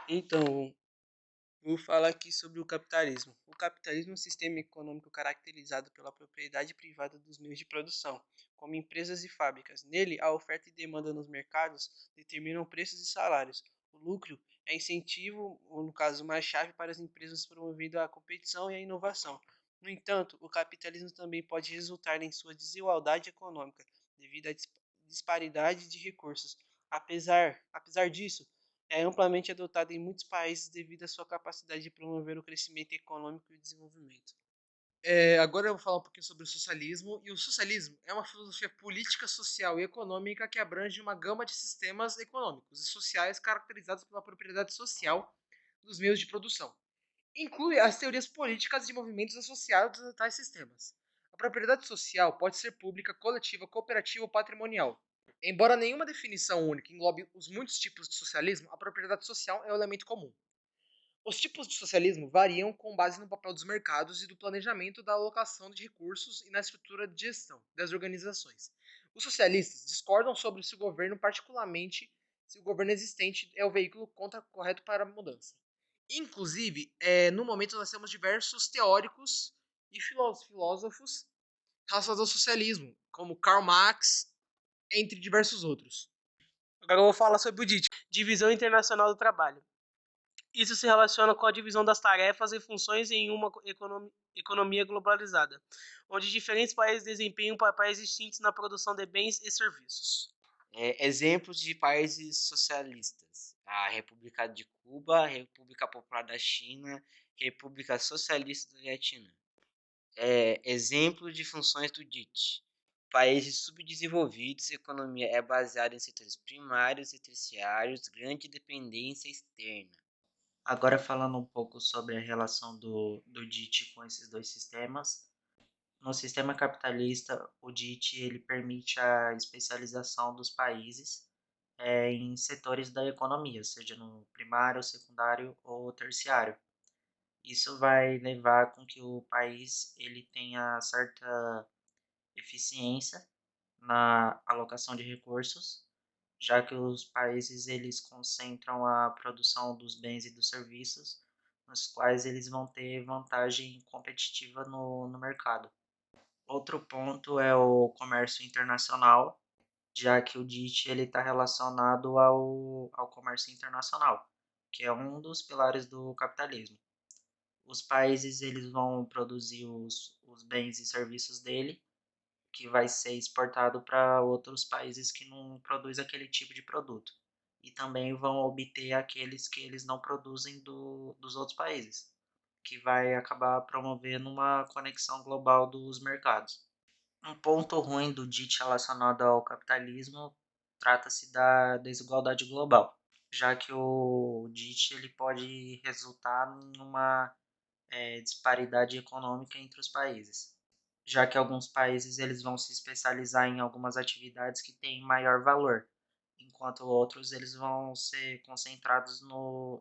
Então, vou falar aqui sobre o capitalismo. O capitalismo é um sistema econômico caracterizado pela propriedade privada dos meios de produção, como empresas e fábricas. Nele, a oferta e demanda nos mercados determinam preços e salários. O lucro é incentivo, ou no caso, uma chave para as empresas promovendo a competição e a inovação. No entanto, o capitalismo também pode resultar em sua desigualdade econômica, devido à disparidade de recursos. Apesar disso, é amplamente adotada em muitos países devido à sua capacidade de promover o crescimento econômico e o desenvolvimento. Agora eu vou falar um pouquinho sobre o socialismo. E o socialismo é uma filosofia política, social e econômica que abrange uma gama de sistemas econômicos e sociais caracterizados pela propriedade social dos meios de produção. Inclui as teorias políticas de movimentos associados a tais sistemas. A propriedade social pode ser pública, coletiva, cooperativa ou patrimonial. Embora nenhuma definição única englobe os muitos tipos de socialismo, a propriedade social é o elemento comum. Os tipos de socialismo variam com base no papel dos mercados e do planejamento da alocação de recursos e na estrutura de gestão das organizações. Os socialistas discordam sobre se o governo, particularmente se o governo existente, é o veículo correto para a mudança. Inclusive, no momento nós temos diversos teóricos e filósofos relacionados ao socialismo, como Karl Marx, entre diversos outros. Agora eu vou falar sobre o DIT, Divisão Internacional do Trabalho. Isso se relaciona com a divisão das tarefas e funções em uma economia globalizada, onde diferentes países desempenham papéis distintos na produção de bens e serviços. Exemplos de países socialistas: a República de Cuba, a República Popular da China, República Socialista da Vietnã. Exemplo de funções do DIT: países subdesenvolvidos, a economia é baseada em setores primários e terciários, grande dependência externa. Agora falando um pouco sobre a relação do DIT com esses dois sistemas. No sistema capitalista, o DIT ele permite a especialização dos países em setores da economia, seja no primário, secundário ou terciário. Isso vai levar com que o país ele tenha certa eficiência na alocação de recursos, já que os países eles concentram a produção dos bens e dos serviços, nos quais eles vão ter vantagem competitiva no mercado. Outro ponto é o comércio internacional, já que o DIT ele está relacionado ao comércio internacional, que é um dos pilares do capitalismo. Os países eles vão produzir os bens e serviços dele, que vai ser exportado para outros países que não produzem aquele tipo de produto. E também vão obter aqueles que eles não produzem dos outros países, que vai acabar promovendo uma conexão global dos mercados. Um ponto ruim do DIT relacionado ao capitalismo trata-se da desigualdade global, já que o DIT ele pode resultar em uma disparidade econômica entre os países, já que alguns países eles vão se especializar em algumas atividades que têm maior valor, enquanto outros eles vão ser concentrados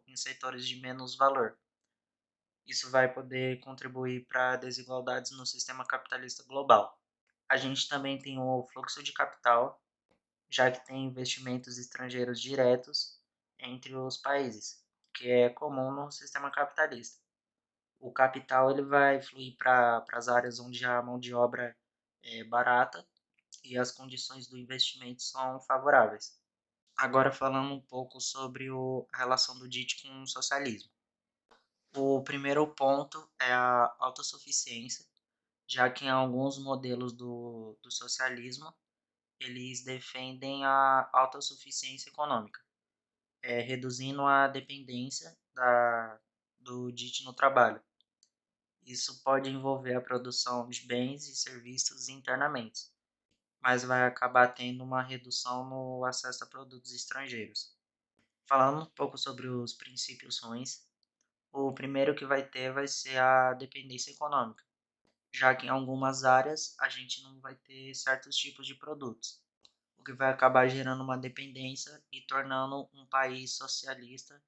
em setores de menos valor. Isso vai poder contribuir para desigualdades no sistema capitalista global. A gente também tem o fluxo de capital, já que tem investimentos estrangeiros diretos entre os países, que é comum no sistema capitalista. O capital ele vai fluir para as áreas onde a mão de obra é barata e as condições do investimento são favoráveis. Agora falando um pouco sobre a relação do DIT com o socialismo. O primeiro ponto é a autossuficiência, já que em alguns modelos do socialismo eles defendem a autossuficiência econômica, reduzindo a dependência do DIT no trabalho. Isso pode envolver a produção de bens e serviços internamente, mas vai acabar tendo uma redução no acesso a produtos estrangeiros. Falando um pouco sobre os princípios ruins, o primeiro que vai ser a dependência econômica, já que em algumas áreas a gente não vai ter certos tipos de produtos, o que vai acabar gerando uma dependência e tornando um país socialista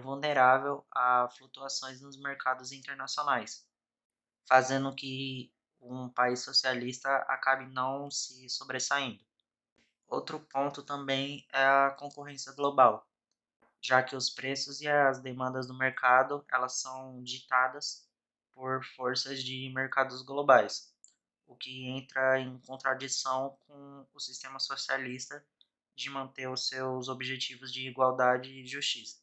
vulnerável a flutuações nos mercados internacionais, fazendo que um país socialista acabe não se sobressaindo. Outro ponto também é a concorrência global, já que os preços e as demandas do mercado elas são ditadas por forças de mercados globais, o que entra em contradição com o sistema socialista de manter os seus objetivos de igualdade e justiça.